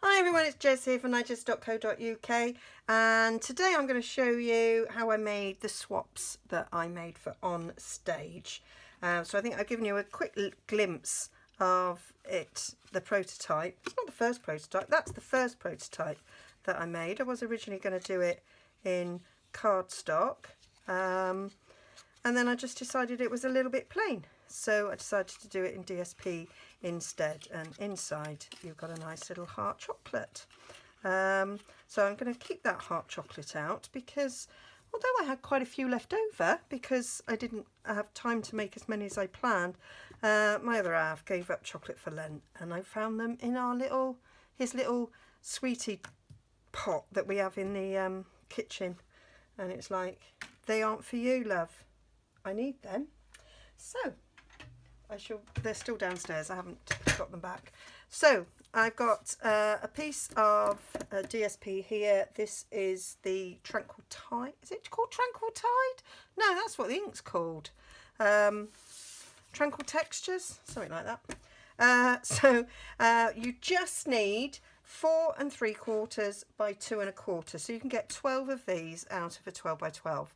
Hi everyone, it's Jez here from Nigezza.co.uk, and today I'm going to show you how I made the swaps that I made for on stage. So I think I've given you a quick glimpse of it, the prototype. It's not the first prototype, that's the first prototype that I made. I was originally going to do it in cardstock, and then I just decided it was a little bit plain. So I decided to do it in DSP instead, and inside you've got a nice little heart chocolate. So I'm going to keep that heart chocolate out because although I had quite a few left over because I didn't have time to make as many as I planned, my other half gave up chocolate for Lent, and I found them in his little sweetie pot that we have in the kitchen, and it's like, they aren't for you, love. I need them. So they're still downstairs, I haven't got them back. So I've got a piece of DSP here. This is the Tranquil Tide. Is it called Tranquil Tide? No, that's what the ink's called. Tranquil Textures, something like that. You just need 4 3/4 by 2 1/4. So you can get 12 of these out of a 12 by 12,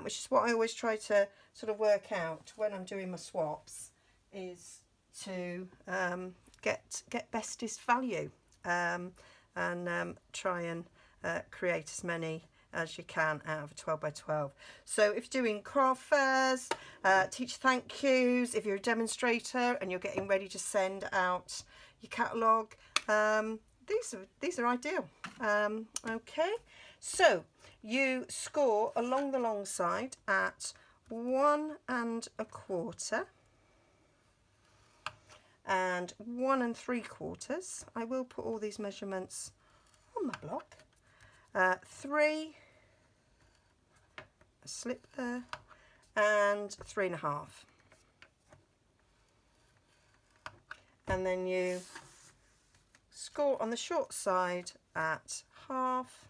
which is what I always try to sort of work out when I'm doing my swaps, is to get bestest value, and try and create as many as you can out of a 12 by 12. So if you're doing craft fairs, teacher thank yous, if you're a demonstrator and you're getting ready to send out your catalogue, these are ideal. Okay, so you score along the long side at 1 1/4 and 1 3/4. I will put all these measurements on my blog. 3, a slip there, and 3 1/2. And then you score on the short side at 1/2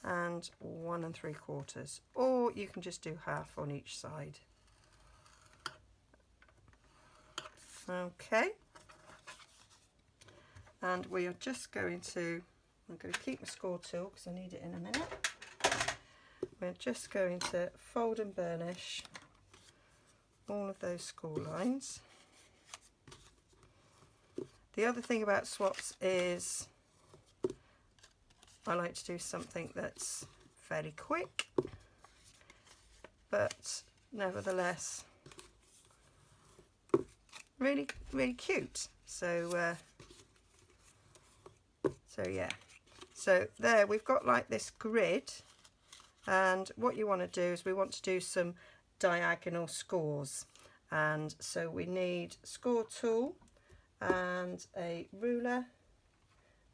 and 1 3/4, or you can just do 1/2 on each side. Okay, and we are just going to, I'm going to keep my score tool because I need it in a minute. We're just going to fold and burnish all of those score lines. The other thing about swaps is I like to do something that's fairly quick, but nevertheless really cute. So yeah, so there we've got like this grid, and what you want to do is we want to do some diagonal scores, and so we need score tool and a ruler,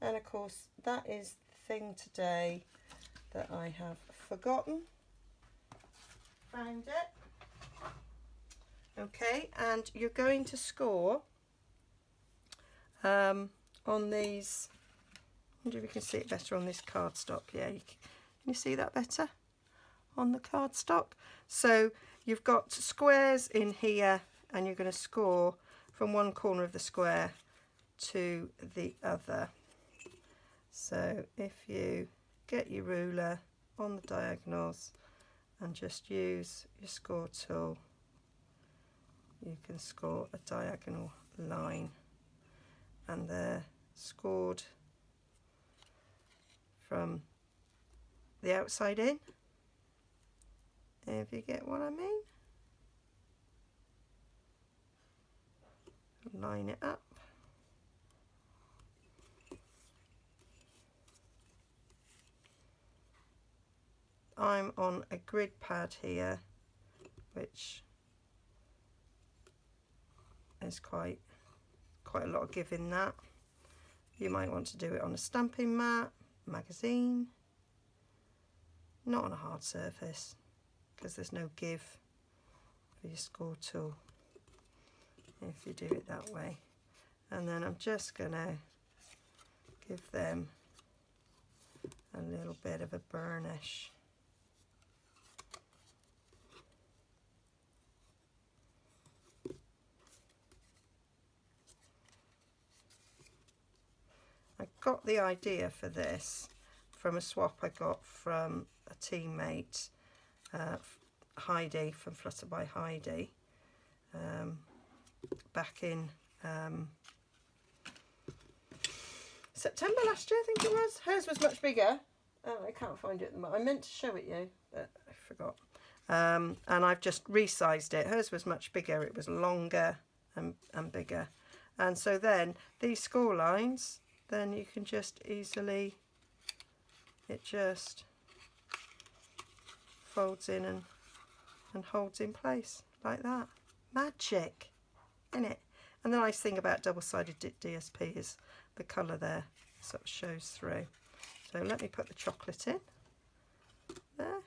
and of course that is the thing today that I have forgotten. Found it. Okay, and you're going to score on these. I wonder if you can see it better on this cardstock. Yeah, can you see that better on the cardstock? So you've got squares in here, and you're going to score from one corner of the square to the other. So if you get your ruler on the diagonals and just use your score tool, you can score a diagonal line, and they're scored from the outside in, if you get what I mean. Line it up. I'm on a grid pad here, which is quite a lot of give in that. You might want to do it on a stamping mat, magazine, not on a hard surface, because there's no give for your score tool if you do it that way. And then I'm just gonna give them a little bit of a burnish. I got the idea for this from a swap I got from a teammate, Heidi from Flutter by Heidi, back in September last year, I think it was. Hers was much bigger. I can't find it at the moment. I meant to show it you, but I forgot. And I've just resized it. Hers was much bigger. It was longer and bigger. And so then these score lines, then you can just easily, it just folds in and holds in place like that. Magic, isn't it? And the nice thing about double-sided DSP is the colour there sort of shows through. So let me put the chocolate in there.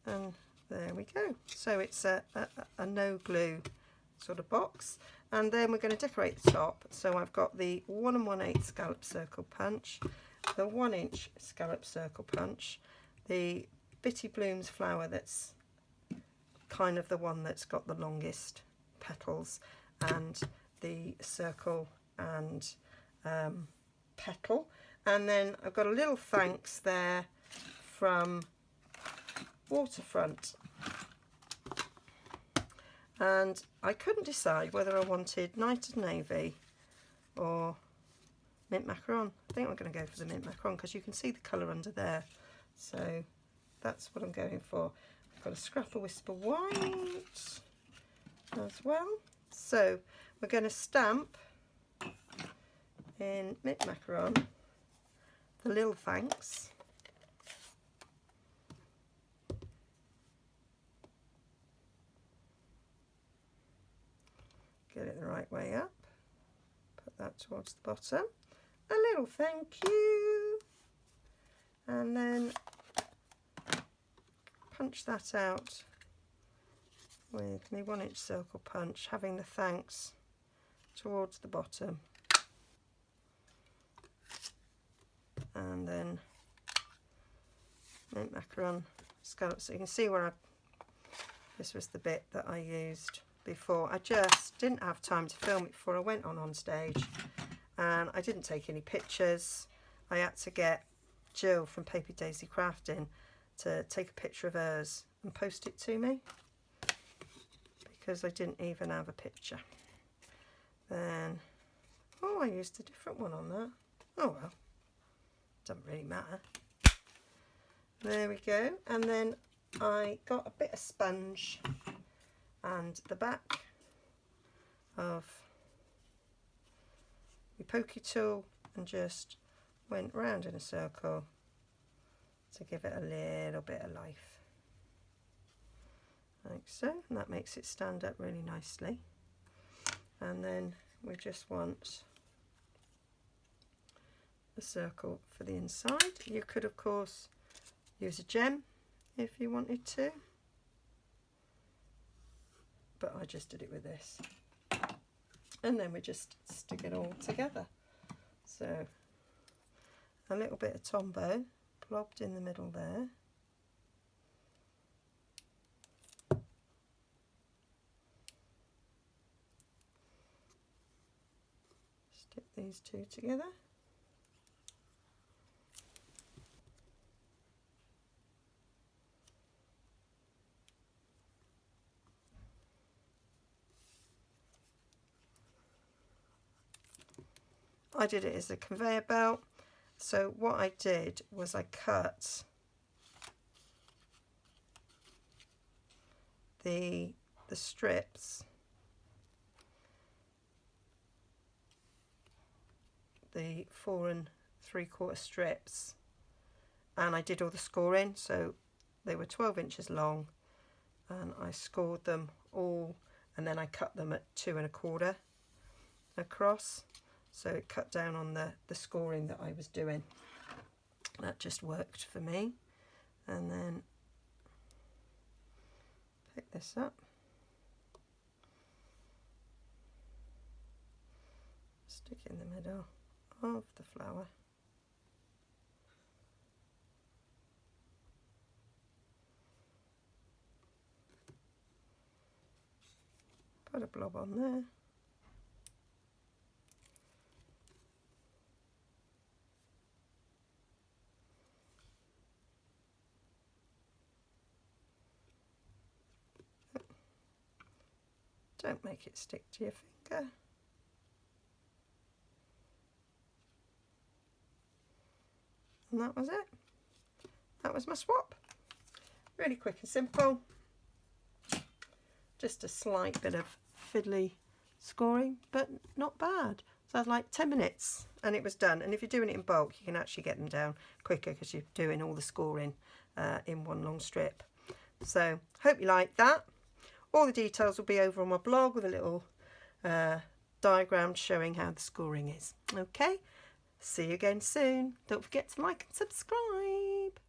And there we go. So it's a no glue sort of box. And then we're going to decorate the top. So I've got the 1 1/8 scallop circle punch, the 1-inch scallop circle punch, the Bitty Blooms flower that's kind of the one that's got the longest petals, and the circle and petal. And then I've got a little thanks there from Waterfront. And I couldn't decide whether I wanted Nighted Navy or mint macaron. I think I'm going to go for the mint macaron because you can see the colour under there. So that's what I'm going for. I've got a Scrapple Whisper white as well. So we're going to stamp in mint macaron the little thanks. Get it the right way up, put that towards the bottom, a little thank you, and then punch that out with my 1-inch circle punch, having the thanks towards the bottom, and then mint macaron scallops. So you can see where this was the bit that I used before. I just didn't have time to film it before I went on stage, and I didn't take any pictures. I had to get Jill from Paper Daisy Crafting to take a picture of hers and post it to me because I didn't even have a picture. Then, oh, I used a different one on that. Oh well, doesn't really matter. There we go. And then I got a bit of sponge and the back of my pokey tool and just went round in a circle to give it a little bit of life, like so, and that makes it stand up really nicely. And then we just want a circle for the inside. You could of course use a gem if you wanted to, but I just did it with this. And then we just stick it all together. So a little bit of Tombow blobbed in the middle there. Stick these two together. I did it as a conveyor belt. So what I did was I cut the strips, the 4 3/4 strips, and I did all the scoring. So they were 12 inches long, and I scored them all, and then I cut them at 2 1/4 across. So it cut down on the scoring that I was doing. That just worked for me. And then pick this up, stick it in the middle of the flower, Put a blob on there. Don't make it stick to your finger. And that was it. That was my swap. Really quick and simple. Just a slight bit of fiddly scoring, but not bad. So I was like 10 minutes and it was done. And if you're doing it in bulk, you can actually get them down quicker because you're doing all the scoring in one long strip. So hope you like that. All the details will be over on my blog with a little diagram showing how the scoring is. Okay, see you again soon. Don't forget to like and subscribe.